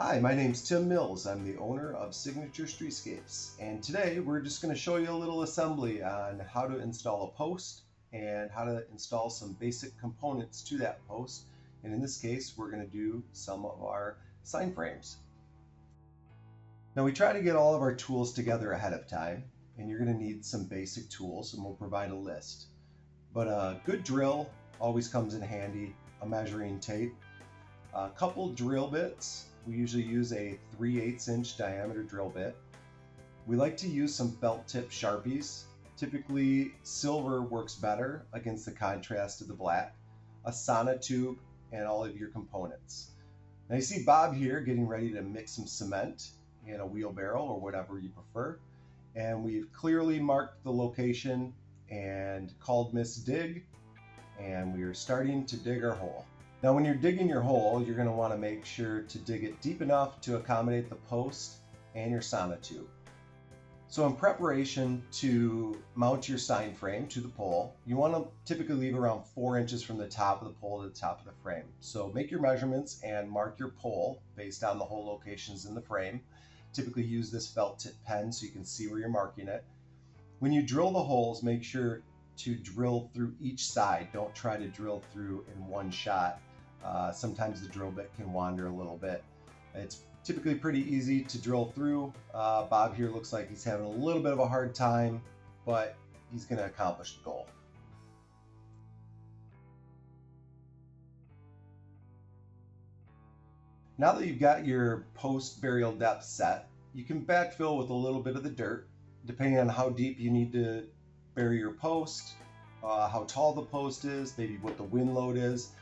Hi, my name's Tim Mills. I'm the owner of Signature Streetscapes, and today we're just going to show you a little assembly on how to install a post and how to install some basic components to that post. And in this case, we're going to do some of our sign frames. Now we try to get all of our tools together ahead of time, and you're going to need some basic tools, and we'll provide a list. But a good drill always comes in handy, a measuring tape, a couple drill bits. We usually use a 3/8 inch diameter drill bit. We like to use some felt tip Sharpies. Typically silver works better against the contrast of the black, a sonotube, and all of your components. Now you see Bob here getting ready to mix some cement in a wheelbarrow or whatever you prefer. And we've clearly marked the location and called Miss Dig, and we are starting to dig our hole. Now when you're digging your hole, you're going to want to make sure to dig it deep enough to accommodate the post and your sonotube. So in preparation to mount your sign frame to the pole, you want to typically leave around 4 inches from the top of the pole to the top of the frame. So make your measurements and mark your pole based on the hole locations in the frame. Typically use this felt tip pen so you can see where you're marking it. When you drill the holes, make sure to drill through each side. Don't try to drill through in one shot. Sometimes the drill bit can wander a little bit. It's typically pretty easy to drill through. Bob here looks like he's having a little bit of a hard time, but he's going to accomplish the goal. Now that you've got your post burial depth set, you can backfill with a little bit of the dirt, depending on how deep you need to bury your post, how tall the post is, maybe what the wind load is.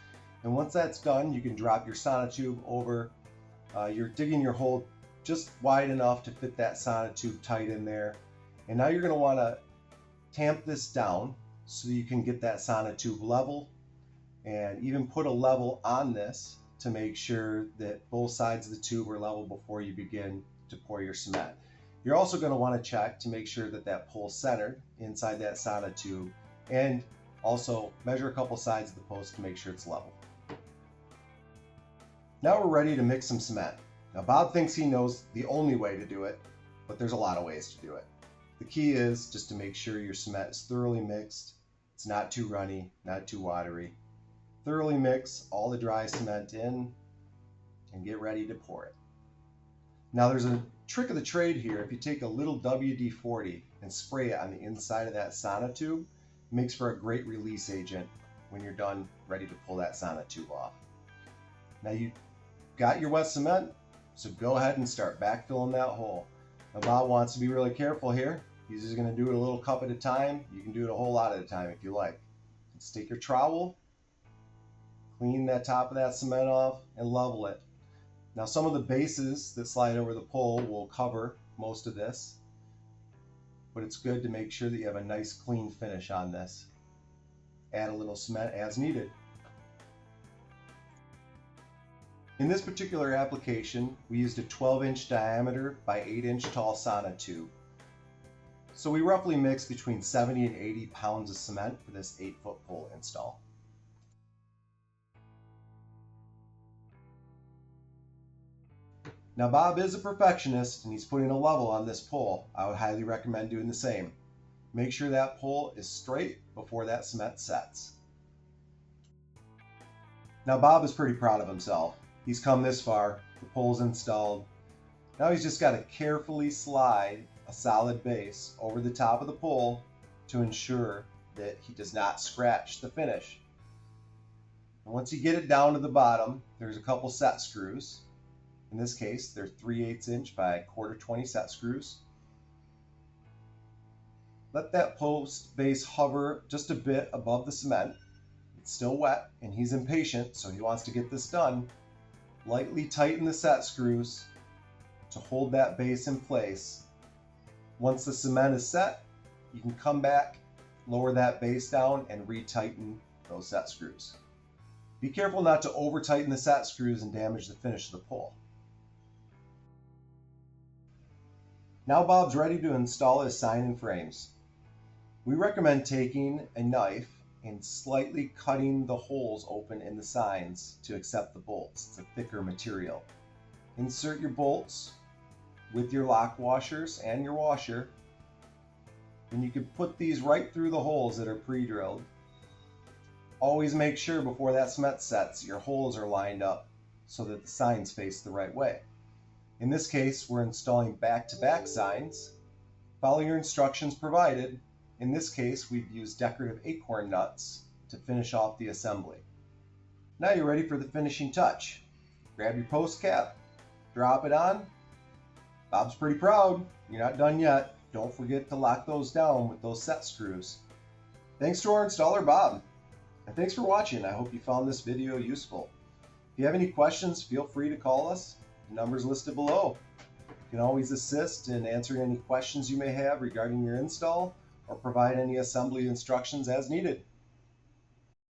And once that's done, you can drop your sonotube over. You're digging your hole just wide enough to fit that sonotube tight in there. And now you're going to want to tamp this down so you can get that sonotube level, and even put a level on this to make sure that both sides of the tube are level before you begin to pour your cement. You're also going to want to check to make sure that that pole's centered inside that sonotube, and also measure a couple sides of the post to make sure it's level. Now we're ready to mix some cement. Now Bob thinks he knows the only way to do it, but there's a lot of ways to do it. The key is just to make sure your cement is thoroughly mixed. It's not too runny, not too watery. Thoroughly mix all the dry cement in and get ready to pour it. Now there's a trick of the trade here. If you take a little WD-40 and spray it on the inside of that sonotube, it makes for a great release agent when you're done ready to pull that sonotube off. Now you got your wet cement, so go ahead and start backfilling that hole. Now Bob wants to be really careful here. He's just going to do it a little cup at a time. You can do it a whole lot at a time if you like. Just take your trowel, clean that top of that cement off, and level it. Now some of the bases that slide over the pole will cover most of this, but it's good to make sure that you have a nice clean finish on this. Add a little cement as needed. In this particular application, we used a 12-inch diameter by 8-inch tall sonotube. So we roughly mixed between 70 and 80 pounds of cement for this 8-foot pole install. Now Bob is a perfectionist and he's putting a level on this pole. I would highly recommend doing the same. Make sure that pole is straight before that cement sets. Now Bob is pretty proud of himself. He's come this far, the pole's installed. Now he's just got to carefully slide a solid base over the top of the pole to ensure that he does not scratch the finish. And once you get it down to the bottom, there's a couple set screws. In this case, they're 3/8 inch by 1/4 20 set screws. Let that post base hover just a bit above the cement. It's still wet and he's impatient, so he wants to get this done. Lightly tighten the set screws to hold that base in place. Once the cement is set, you can come back, lower that base down, and retighten those set screws. Be careful not to over tighten the set screws and damage the finish of the pole. Now Bob's ready to install his sign and frames. We recommend taking a knife and slightly cutting the holes open in the signs to accept the bolts. It's a thicker material. insert your bolts with your lock washers and your washer, and you can put these right through the holes that are pre-drilled. Always make sure before that cement sets your holes are lined up so that the signs face the right way. In this case, we're installing back-to-back signs. Follow your instructions provided. In this case, we've used decorative acorn nuts to finish off the assembly. Now you're ready for the finishing touch. Grab your post cap, drop it on. Bob's pretty proud. You're not done yet. Don't forget to lock those down with those set screws. Thanks to our installer, Bob. And thanks for watching. I hope you found this video useful. If you have any questions, feel free to call us. The number's listed below. You can always assist in answering any questions you may have regarding your install or provide any assembly instructions as needed.